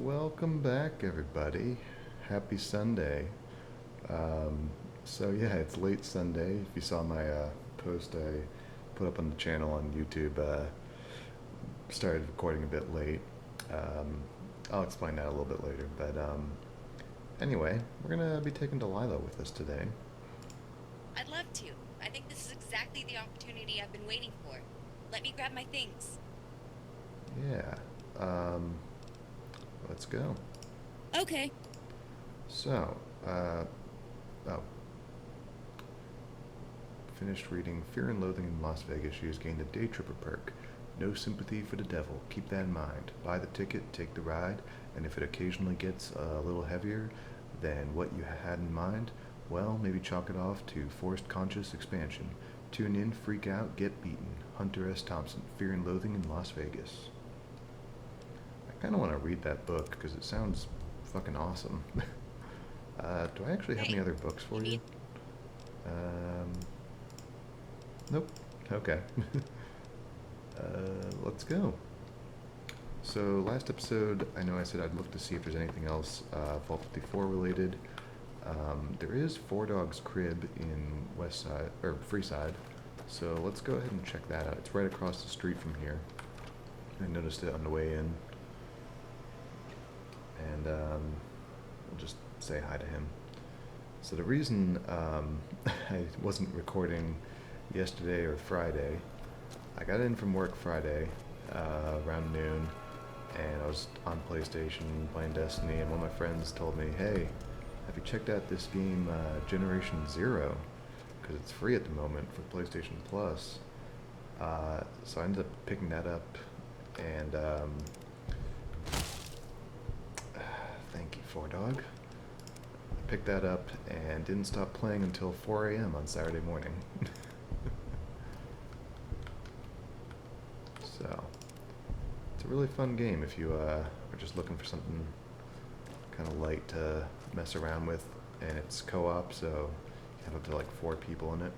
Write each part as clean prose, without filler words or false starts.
Welcome back, everybody. Happy Sunday. Um, yeah, it's late Sunday. If you saw my post I put up on the channel on YouTube, started recording a bit late. Um, I'll explain that a little bit later. But anyway, we're gonna be taking Delilah with us today. I'd love to. I think this is exactly the opportunity I've been waiting for. Let me grab my things. Yeah. Um, let's go. Okay. So, uh, oh, finished reading Fear and Loathing in Las Vegas. She has gained a day tripper perk. No sympathy for the devil. Keep that in mind. Buy the ticket, take the ride, and if it occasionally gets a little heavier than what you had in mind, well, maybe chalk it off to forced conscious expansion. Tune in, freak out, get beaten. Hunter S. Thompson, Fear and Loathing in Las Vegas. I kind of want to read that book because it sounds fucking awesome. Do I actually have any Hey, other books you for you? need. Um, nope. Okay. Let's go. So last episode, I know I said I'd look to see if there's anything else Vault 54 related. There is Four Dogs Crib in West Side or Freeside, so let's go ahead and check that out. It's right across the street from here. I noticed it on the way in, and we'll just say hi to him. So the reason I wasn't recording yesterday or Friday, I got in from work Friday around noon, and I was on PlayStation playing Destiny, and one of my friends told me, "Hey, have you checked out this game Generation Zero? Because it's free at the moment for PlayStation Plus." So I ended up picking that up, and thank you, Four Dog. Picked that up and didn't stop playing until 4 a.m. on Saturday morning. So, it's a really fun game if you are just looking for something kind of light to mess around with, and it's co-op, so you have up to like 4 people in it.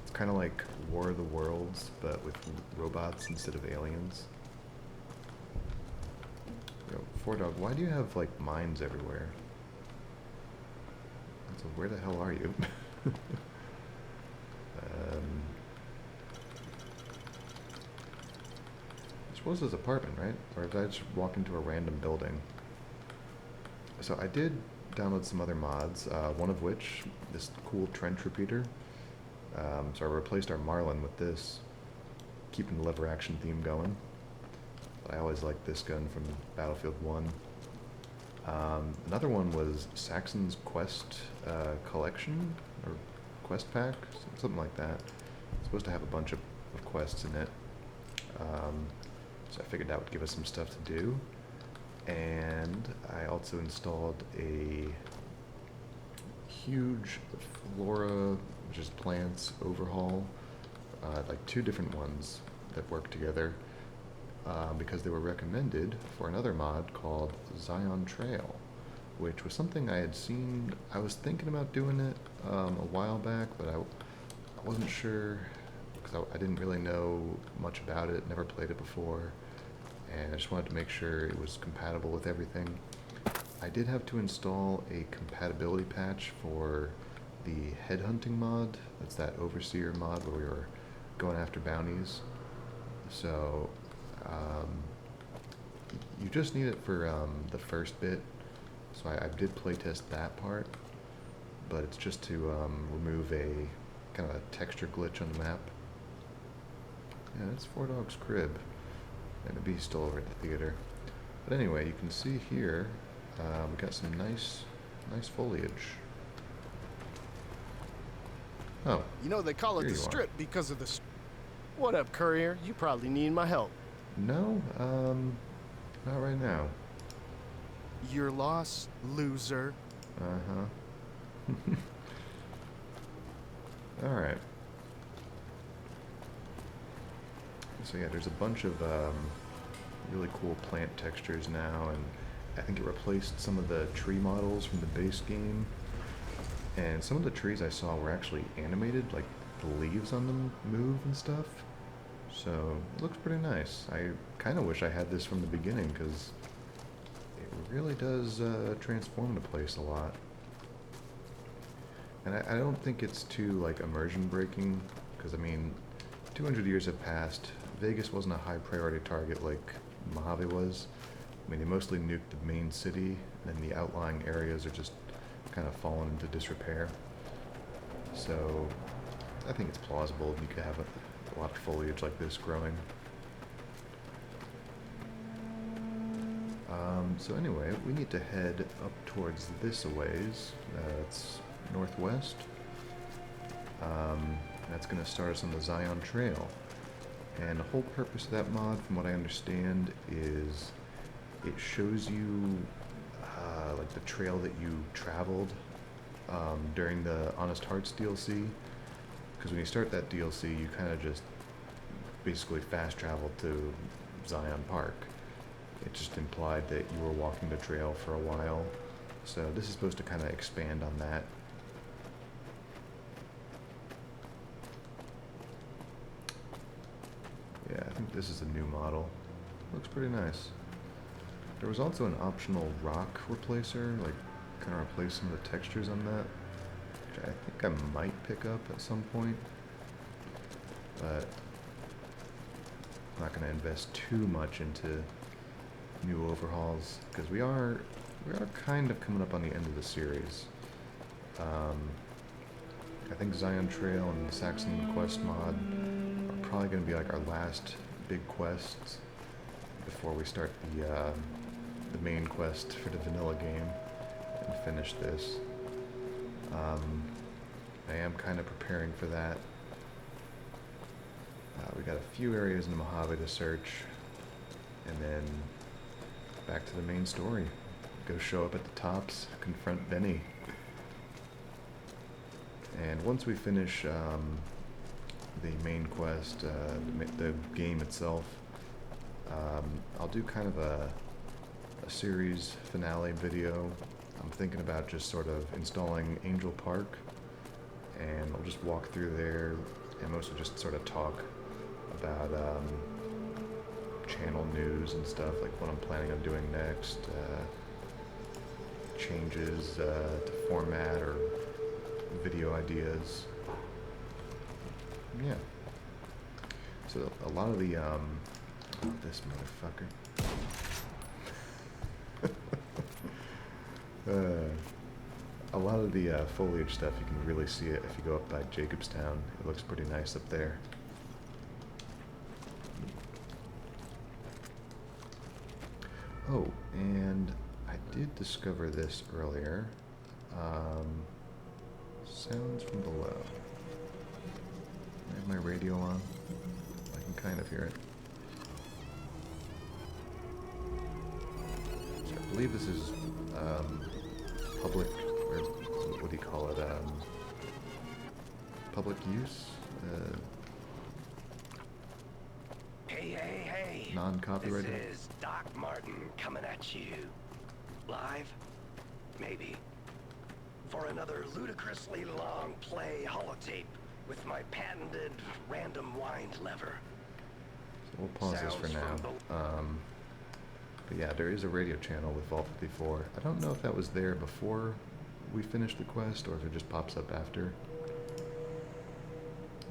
It's kind of like War of the Worlds, but with robots instead of aliens. Yo, Four Dog, why do you have like mines everywhere? So where the hell are you? I suppose his apartment, right? Or did I just walk into a random building? So I did download some other mods, one of which, this cool trench repeater. So I replaced our Marlin with this, keeping the lever action theme going. I always liked this gun from Battlefield 1. Another one was Saxon's Quest Collection, or Quest Pack, something like that. It's supposed to have a bunch of quests in it. So I figured that would give us some stuff to do. And I also installed a huge flora, which is plants, overhaul, like 2 different ones that work together, because they were recommended for another mod called Zion Trail, which was something I had seen. I was thinking about doing it a while back, but I wasn't sure because I didn't really know much about it, never played it before, and I just wanted to make sure it was compatible with everything. I did have to install a compatibility patch for the headhunting mod. That's that overseer mod where we were going after bounties. So um, you just need it for the first bit. So I did playtest that part, but it's just to remove a kind of a texture glitch on the map. Yeah, that's Four Dog's crib, and the bee's still over at the theater. But anyway, you can see here we got some nice foliage. Oh, You know, they call it here the you are. strip because of What up, courier? You probably need my help. No, not right now. You're lost, loser. Uh-huh. Alright. So yeah, there's a bunch of really cool plant textures now, and I think it replaced some of the tree models from the base game. And some of the trees I saw were actually animated, like the leaves on them move and stuff. So, it looks pretty nice. I kind of wish I had this from the beginning, because it really does transform the place a lot. And I don't think it's too, like, immersion breaking, because, I mean, 200 years have passed. Vegas wasn't a high priority target like Mojave was. I mean, they mostly nuked the main city, and the outlying areas are just kind of fallen into disrepair. So, I think it's plausible you could have a lot of foliage like this growing. So anyway, we need to head up towards this a ways. It's northwest. That's going to start us on the Zion Trail. And the whole purpose of that mod, from what I understand, is it shows you like the trail that you traveled during the Honest Hearts DLC. Because when you start that DLC, you kind of just basically fast travel to Zion Park. It just implied that you were walking the trail for a while. So this is supposed to kind of expand on that. Yeah, I think this is a new model. Looks pretty nice. There was also an optional rock replacer, like kind of replace some of the textures on that, which I think I might pick up at some point. But I'm not going to invest too much into new overhauls, because we are kind of coming up on the end of the series. I think Zion Trail and the Saxon Quest mod are probably going to be like our last big quests before we start the main quest for the vanilla game and finish this. I am kind of preparing for that. We got a few areas in Mojave to search, and then back to the main story. Go show up at the tops, confront Benny. And once we finish the main quest, the game itself, I'll do kind of a series finale video. I'm thinking about just sort of installing Angel Park, and I'll just walk through there and mostly just sort of talk about channel news and stuff, like what I'm planning on doing next, changes to format or video ideas. Yeah. So a lot of the oh, this motherfucker. A lot of the foliage stuff, you can really see it if you go up by Jacobstown. It looks pretty nice up there. Oh, and I did discover this earlier. Sounds from below. I have my radio on. I can kind of hear it. So I believe this is public, or what do you call it? Public use? Hey. Non-copyrighted? This is Doc Martin coming at you. Live? Maybe. For another ludicrously long play holotape with my patented random wind lever. So we'll pause this for now. But yeah, there is a radio channel with Vault 54. I don't know if that was there before we finished the quest or if it just pops up after.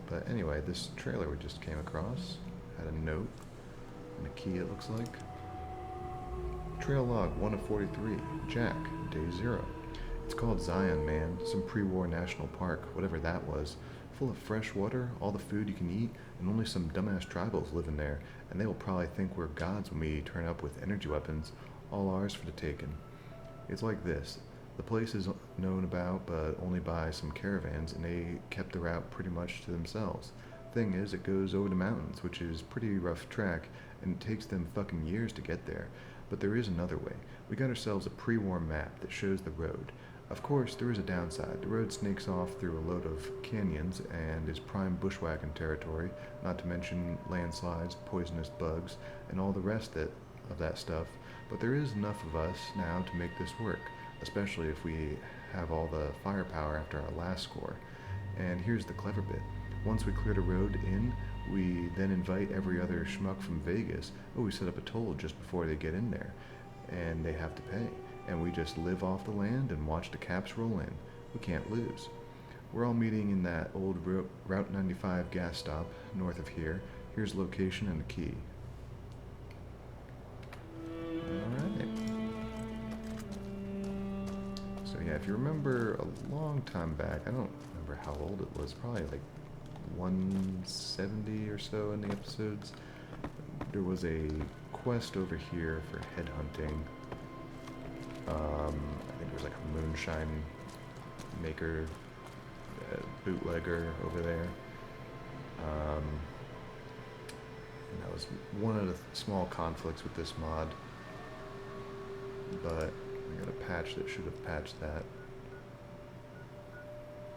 But anyway, this trailer we just came across had a note and a key, it looks like. Trail log 1 of 43. Jack, day 0. It's called Zion, man. Some pre-war national park, whatever that was. Full of fresh water, all the food you can eat, and only some dumbass tribals living there, and they will probably think we're gods when we turn up with energy weapons, all ours for the taking. It's like this. The place is known about, but only by some caravans, and they kept the route pretty much to themselves. Thing is, it goes over the mountains, which is pretty rough track, and it takes them fucking years to get there. But there is another way. We got ourselves a pre-war map that shows the road. Of course, there is a downside. The road snakes off through a load of canyons and is prime bushwhacking territory, not to mention landslides, poisonous bugs, and all the rest of that stuff. But there is enough of us now to make this work, especially if we have all the firepower after our last score. And here's the clever bit. Once we cleared a road in, We then invite every other schmuck from Vegas. Oh, we set up a toll just before they get in there, and they have to pay. And we just live off the land and watch the caps roll in. We can't lose. We're all meeting in that old Route 95 gas stop north of here. Here's the location and the key. Alright. So yeah, if you remember a long time back, I don't remember how old it was, probably like 170 or so in the episodes, there was a quest over here for headhunting. I think there was like a moonshine maker, bootlegger over there. And that was one of the small conflicts with this mod. But I got a patch that should have patched that.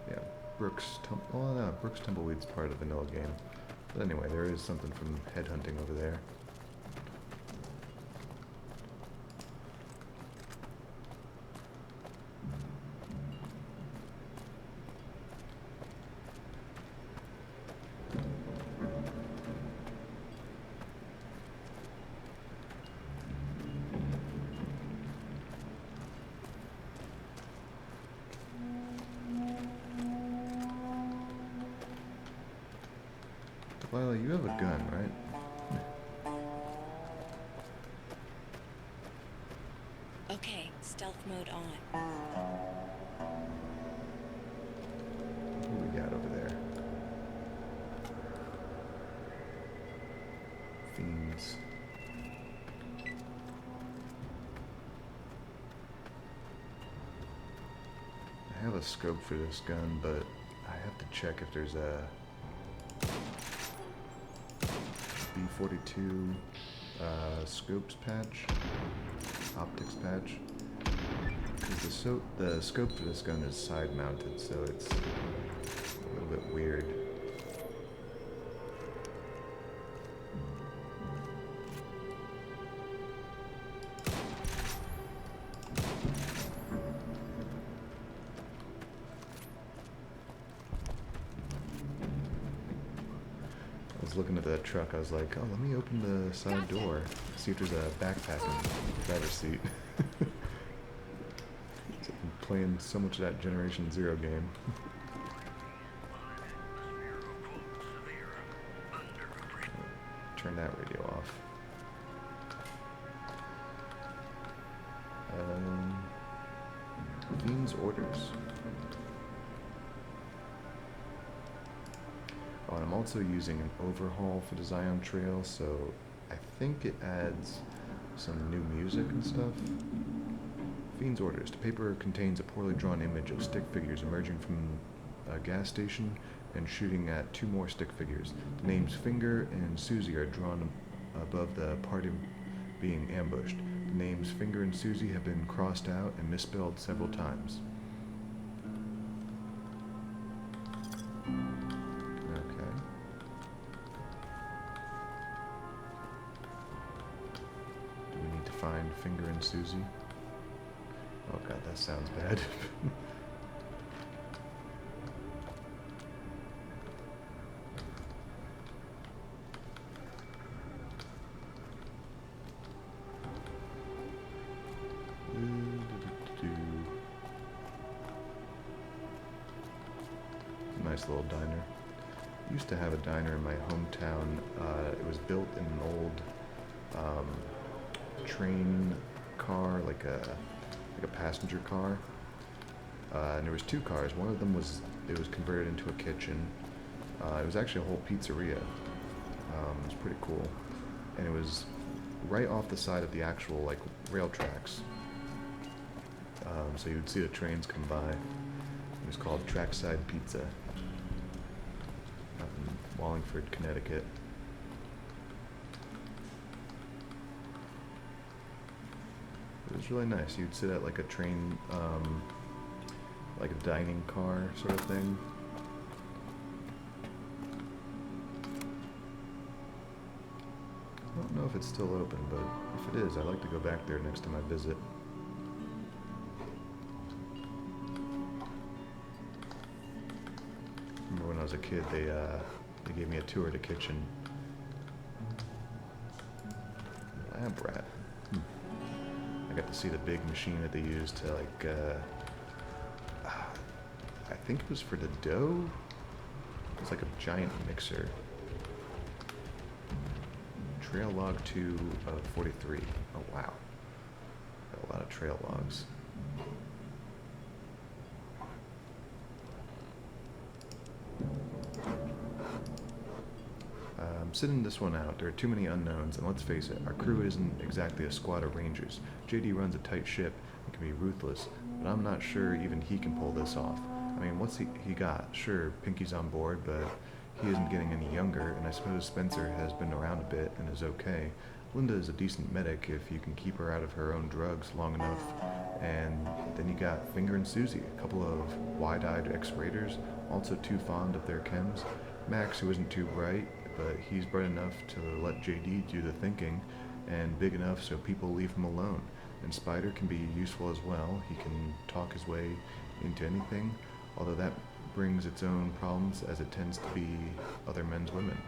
Yeah, Brooks Tumbleweed's part of the vanilla game. But anyway, there is something from headhunting over there. Lila, you have a gun, right? Okay, stealth mode on. What do we got over there? Fiends. I have a scope for this gun, but I have to check if there's a B42 scopes patch, optics patch, because the scope for this gun is side mounted, so it's a little bit weird. Looking at that truck, I was like, oh, let me open the side door, see if there's a backpack in the driver's seat. So I'm playing so much of that Generation Zero game. Turn that radio off. Fiend's orders. Oh, and I'm also using an overhaul for the Zion Trail, so I think it adds some new music and stuff. Fiend's orders. The paper contains a poorly drawn image of stick figures emerging from a gas station and shooting at two more stick figures. The names Finger and Susie are drawn above the party being ambushed. The names Finger and Susie have been crossed out and misspelled several times. Finger and Susie. Oh god, that sounds bad. Nice little diner. Used to have a diner in my hometown. It was built in an old train car, like a passenger car, and there was two cars. One of them was converted into a kitchen. It was actually a whole pizzeria. It was pretty cool, and it was right off the side of the actual like rail tracks. So you would see the trains come by. It was called Trackside Pizza, out in Wallingford, Connecticut. It was really nice. You'd sit at like a train, like a dining car sort of thing. I don't know if it's still open, but if it is, I'd like to go back there next time I visit. Remember when I was a kid, they They gave me a tour of the kitchen. Lab rat. I got to see the big machine that they used to, like, I think it was for the dough? It was like a giant mixer. Trail log 2 of 43. Oh, wow. Got a lot of trail logs. Sitting this one out, there are too many unknowns, and let's face it, our crew isn't exactly a squad of rangers. JD runs a tight ship and can be ruthless, but I'm not sure even he can pull this off. I mean, what's he got? Sure, Pinky's on board, but he isn't getting any younger, and I suppose Spencer has been around a bit and is okay. Linda is a decent medic if you can keep her out of her own drugs long enough. And then you got Finger and Susie, a couple of wide-eyed ex-raiders, also too fond of their chems. Max, who isn't too bright, but he's bright enough to let JD do the thinking, and big enough so people leave him alone. And Spider can be useful as well. He can talk his way into anything, although that brings its own problems as it tends to be other men's women.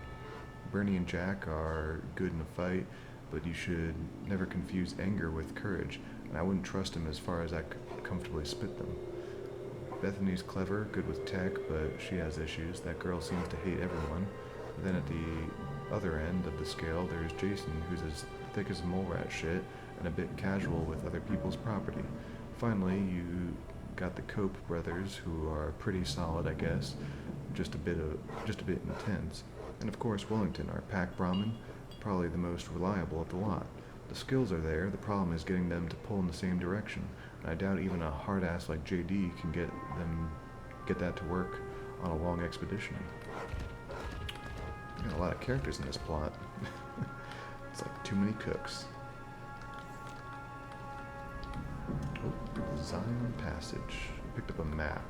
Bernie and Jack are good in a fight, but you should never confuse anger with courage, and I wouldn't trust him as far as I could comfortably spit them. Bethany's clever, good with tech, but she has issues. That girl seems to hate everyone. Then at the other end of the scale, there's Jason, who's as thick as mole rat shit and a bit casual with other people's property. Finally, you got the Cope brothers, who are pretty solid, I guess, just a bit intense. And of course, Wellington, our pack Brahmin, probably the most reliable of the lot. The skills are there, the problem is getting them to pull in the same direction. And I doubt even a hard ass like JD can get that to work on a long expedition. Got a lot of characters in this plot. It's like too many cooks. Oh, Zion Passage. Picked up a map.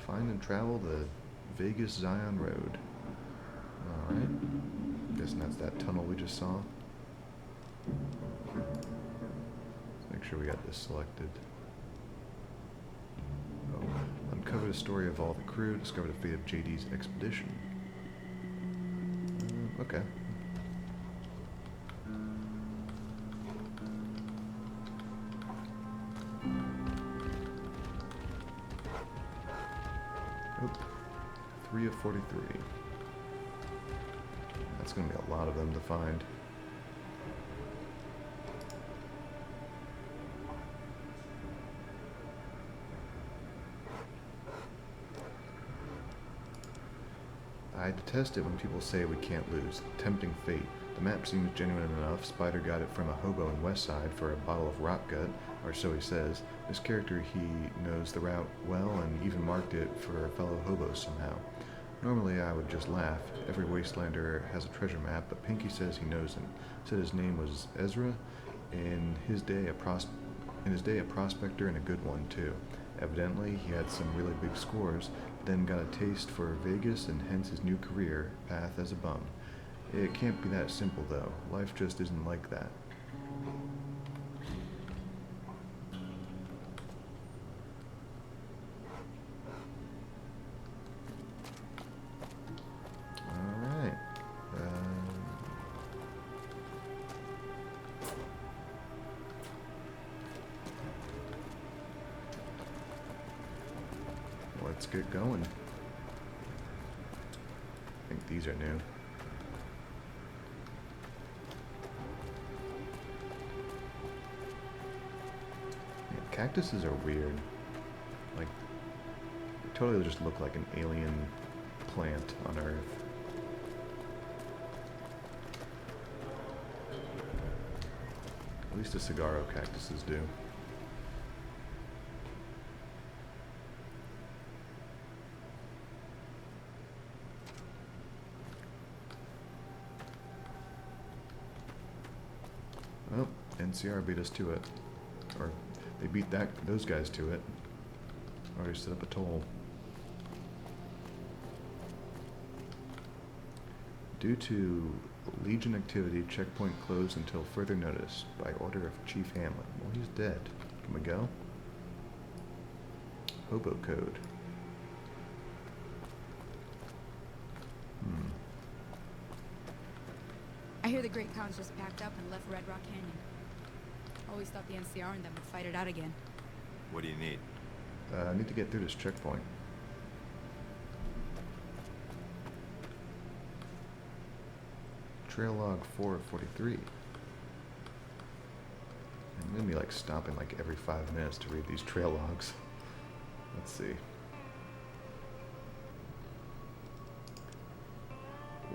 Find and travel the Vegas Zion Road. Alright. Guessing that's that tunnel we just saw. Let's make sure we got this selected. Uncover the story of all the crew, discover the fate of JD's expedition. Okay. Oh, 3 of 43. That's going to be a lot of them to find. I detest it when people say we can't lose. Tempting fate. The map seems genuine enough. Spider got it from a hobo in Westside for a bottle of rot gut, or so he says. This character, he knows the route well and even marked it for fellow hobos somehow. Normally I would just laugh. Every Wastelander has a treasure map, but Pinky says he knows him. Said his name was Ezra. In his day, a prospector and a good one too. Evidently, he had some really big scores, but then got a taste for Vegas and hence his new career path as a bum. It can't be that simple, though. Life just isn't like that. Alright. Let's get going. I think these are new. Yeah, cactuses are weird. Like, they totally just look like an alien plant on Earth. At least the saguaro cactuses do. Well, NCR beat us to it. Or they beat those guys to it. Already set up a toll. Due to Legion activity, checkpoint closed until further notice by order of Chief Hamlin. Well, he's dead. Can we go? Hobo code. I hear the Great Khan's just packed up and left Red Rock Canyon. Always thought the NCR and them would fight it out again. What do you need? I need to get through this checkpoint. Trail log 4 of 43. I'm gonna be like stopping like every 5 minutes to read these trail logs. Let's see.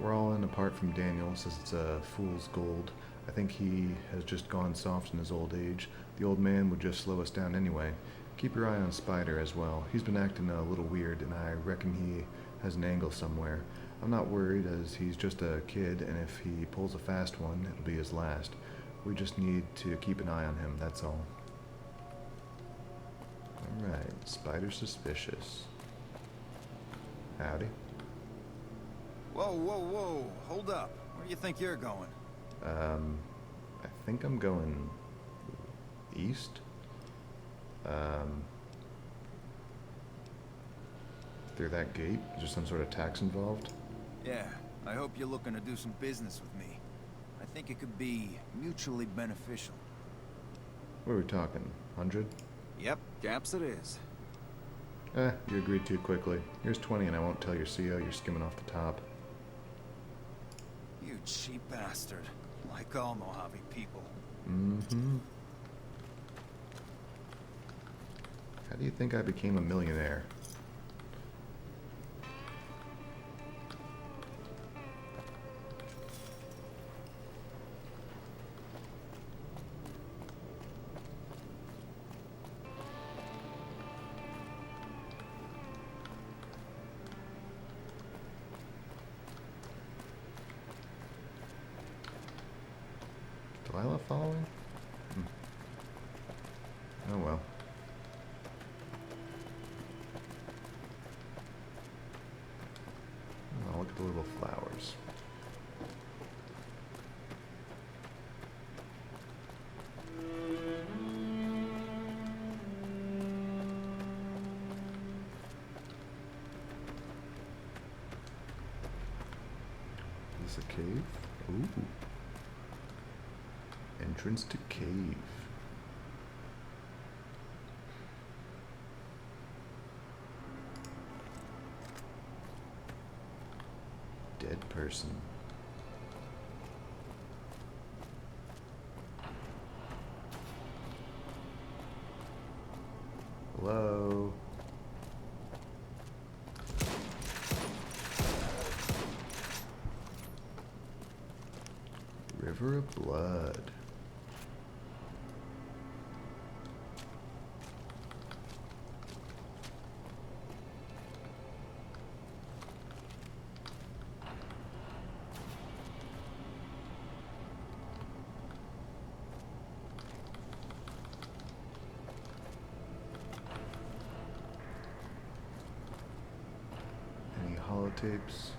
We're all in apart from Daniel, says it's a fool's gold. I think he has just gone soft in his old age. The old man would just slow us down anyway. Keep your eye on Spider as well. He's been acting a little weird, and I reckon he has an angle somewhere. I'm not worried, as he's just a kid, and if he pulls a fast one, it'll be his last. We just need to keep an eye on him, that's all. Alright, Spider suspicious. Howdy. Whoa, whoa, whoa, hold up. Where do you think you're going? I think I'm going east. Through that gate? Is there some sort of tax involved? Yeah, I hope you're looking to do some business with me. I think it could be mutually beneficial. What are we talking? 100? Yep, gaps it is. You agreed too quickly. Here's 20 and I won't tell your CO you're skimming off the top. You cheap bastard. Like all Mojave people. Mm-hmm. How do you think I became a millionaire? Delilah following? Oh well. Oh, look at the little flowers. Is this a cave? Ooh. Entrance to cave. Dead person. Hello? River of Blood. Any holotapes?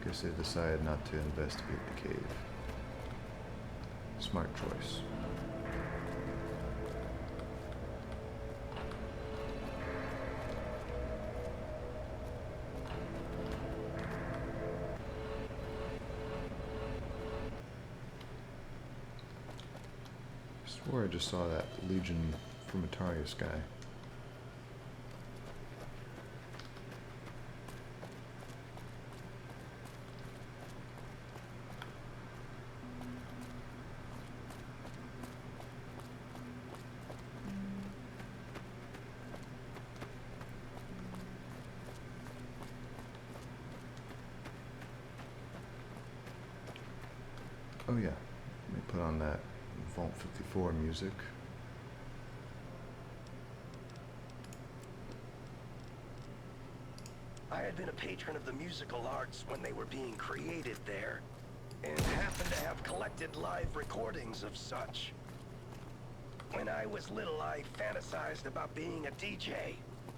Guess they decided not to investigate the cave. Smart choice. I swore I just saw that Legion Frumentarius guy. Oh yeah, let me put on that Vault 54 music. I had been a patron of the musical arts when they were being created there, and happened to have collected live recordings of such. When I was little, I fantasized about being a DJ,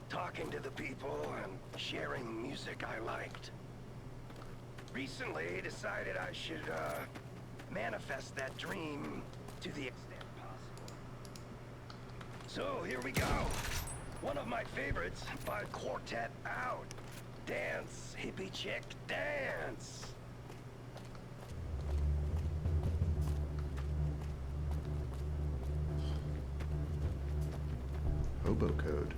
talking to the people and sharing music I liked. Recently, decided I should, manifest that dream to the extent possible. So, here we go. One of my favorites by Quartet Out. Dance, hippie chick, dance. Hobo code.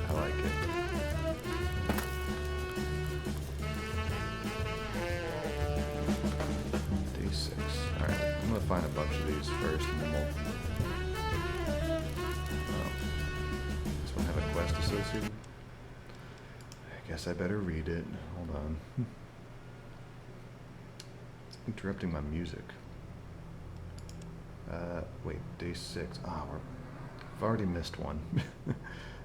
I like it. Day 6. Alright, I'm gonna find a bunch of these first and then we'll... Oh. This one have a quest associated? I guess I better read it. Hold on. It's interrupting my music. Wait, day 6. I've already missed one.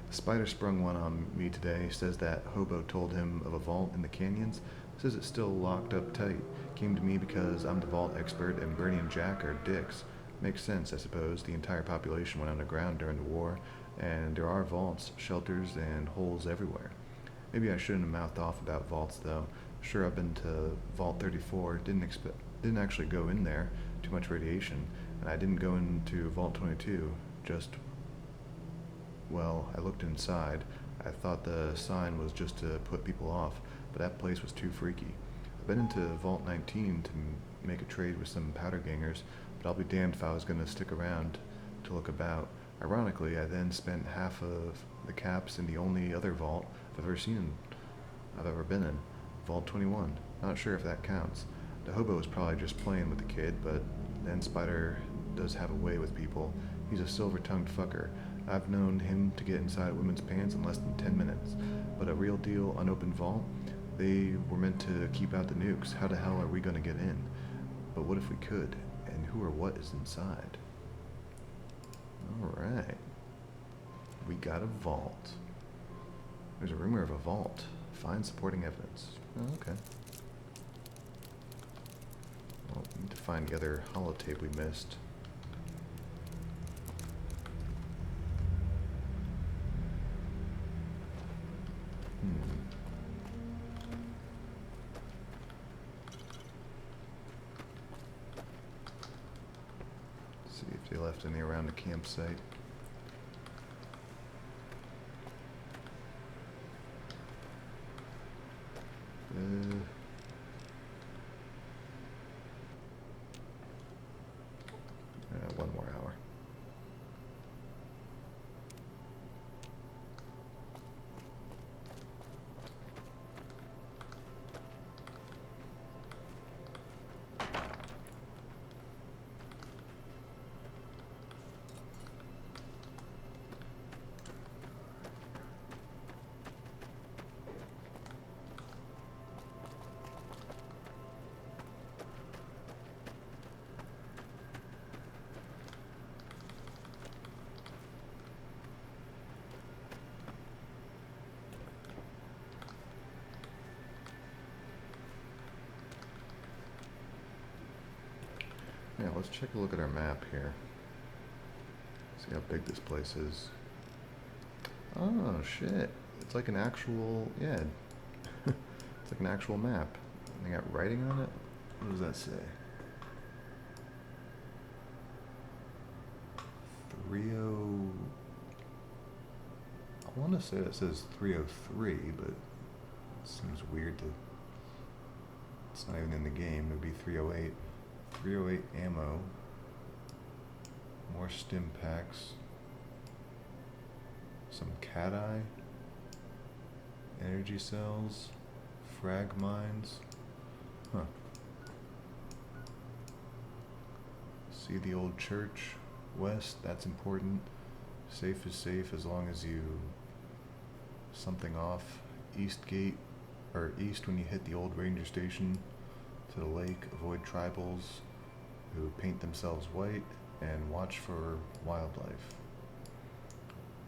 Spider sprung one on me today. Says that hobo told him of a vault in the canyons. Says it's still locked up tight. Came to me because I'm the vault expert and Bernie and Jack are dicks. Makes sense, I suppose. The entire population went underground during the war, and there are vaults, shelters, and holes everywhere. Maybe I shouldn't have mouthed off about vaults, though. Sure, I've been to Vault 34. Didn't actually go in there. Too much radiation. And I didn't go into Vault 22. Just... Well, I looked inside. I thought the sign was just to put people off, but that place was too freaky. I've been into Vault 19 to make a trade with some powder gangers, but I'll be damned if I was going to stick around to look about. Ironically, I then spent half of the caps in the only other vault I've ever been in, Vault 21. Not sure if that counts. The hobo was probably just playing with the kid, but then Spider does have a way with people. He's a silver-tongued fucker. I've known him to get inside women's pants in less than 10 minutes. But a real deal unopened vault? They were meant to keep out the nukes. How the hell are we gonna get in? But what if we could? And who or what is inside? Alright. We got a vault. There's a rumor of a vault. Find supporting evidence. Oh, okay. Well, we need to find the other holotape we missed. See if they left any around the campsite. One more hour. Yeah, let's take a look at our map here. See how big this place is. Oh, shit. It's like an actual, yeah. It's like an actual map. They got writing on it? What does that say? 30... I want to say it says 303, but it seems weird to... It's not even in the game. It would be 308. 308 ammo. More stim packs. Some cat eye. Energy cells. Frag mines. Huh. See the old church. West, that's important. Safe is safe as long as you... Something off. East gate. Or east when you hit the old ranger station. To the lake, avoid tribals who paint themselves white, and watch for wildlife.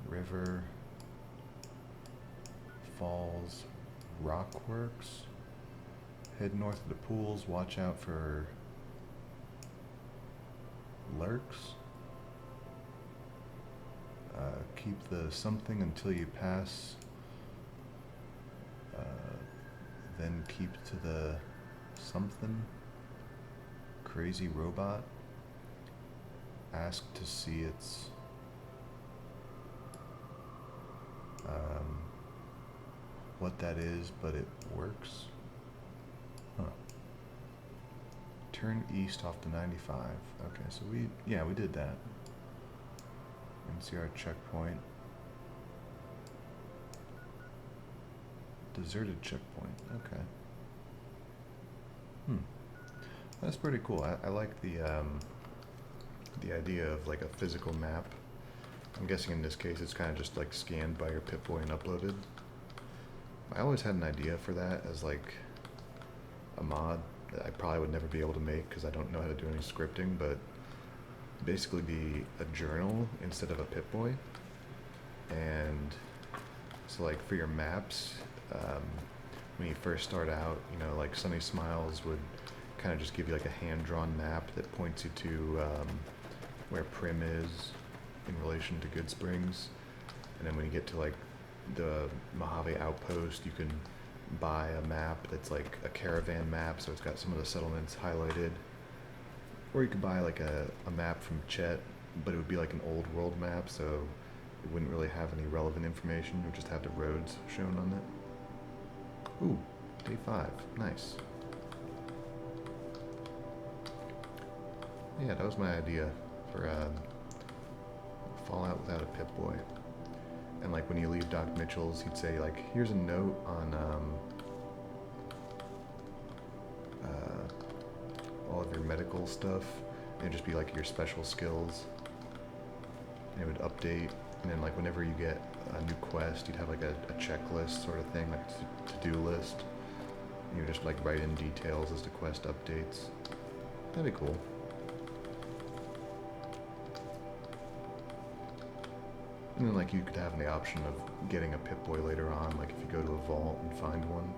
River, falls, rock works. Head north of the pools, watch out for lurks. Keep the something until you pass. Then keep to the something. Crazy robot. Ask to see its what that is, but it works. Huh. Turn east off the 95. Okay, so we did that. NCR checkpoint. Deserted checkpoint. Okay. That's pretty cool. I like the idea of like a physical map. I'm guessing in this case it's kind of just like scanned by your Pip-Boy and uploaded. I always had an idea for that as like a mod that I probably would never be able to make because I don't know how to do any scripting, but basically be a journal instead of a Pip-Boy. And so like for your maps, when you first start out, you know, like Sunny Smiles would kind of just give you like a hand-drawn map that points you to where Prim is in relation to Good Springs. And then when you get to like the Mojave Outpost, you can buy a map that's like a caravan map, so it's got some of the settlements highlighted. Or you could buy like a map from Chet, but it would be like an old world map, so it wouldn't really have any relevant information. It would just have the roads shown on it. Ooh, day 5. Nice. Yeah, that was my idea for Fallout without a Pip-Boy. And like when you leave Doc Mitchell's, he'd say like, here's a note on all of your medical stuff. And it'd just be like your special skills. And it would update. And then like whenever you get a new quest, you'd have like a checklist sort of thing, like a to-do list. And you would just like write in details as the quest updates. That'd be cool. And then like you could have the option of getting a Pip-Boy later on, like if you go to a vault and find one.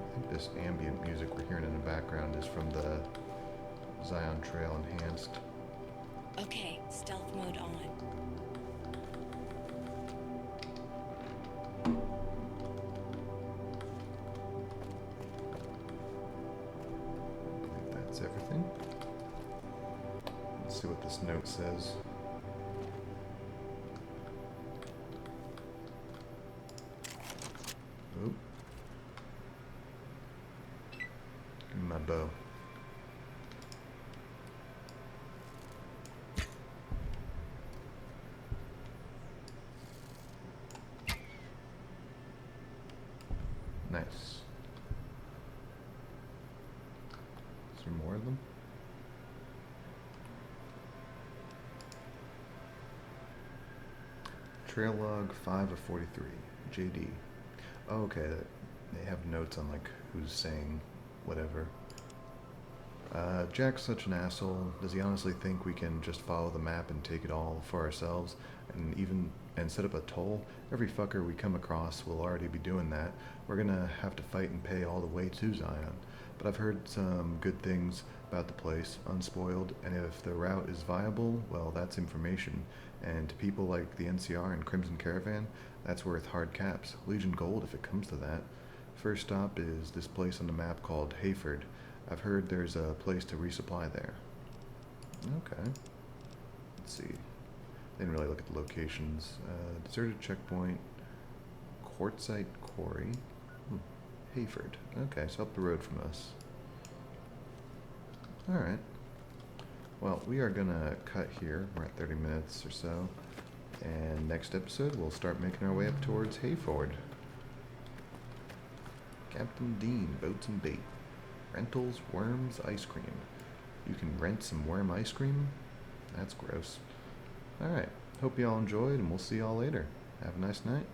I think this ambient music we're hearing in the background is from the Zion Trail Enhanced. Okay, stealth mode on. I think that's everything. Let's see what this note says. Oop. Give me my bow. Nice. Is there more of them? Trail log 5 of 43. JD. Oh, okay. They have notes on like who's saying whatever. Jack's such an asshole. Does he honestly think we can just follow the map and take it all for ourselves and set up a toll? Every fucker we come across will already be doing that. We're gonna have to fight and pay all the way to Zion. But I've heard some good things about the place, unspoiled, and if the route is viable, well, that's information. And to people like the NCR and Crimson Caravan, that's worth hard caps. Legion Gold if it comes to that. First stop is this place on the map called Hayford. I've heard there's a place to resupply there. Okay. Let's see. Didn't really look at the locations. Deserted checkpoint. Quartzite quarry. Hayford. Okay, so up the road from us. Alright. Well, we are gonna cut here. We're at 30 minutes or so. And next episode, we'll start making our way up towards Hayford. Captain Dean, Boats and Bait. Rentals, worms, ice cream. You can rent some worm ice cream? That's gross. Alright, hope you all enjoyed, and we'll see y'all later. Have a nice night.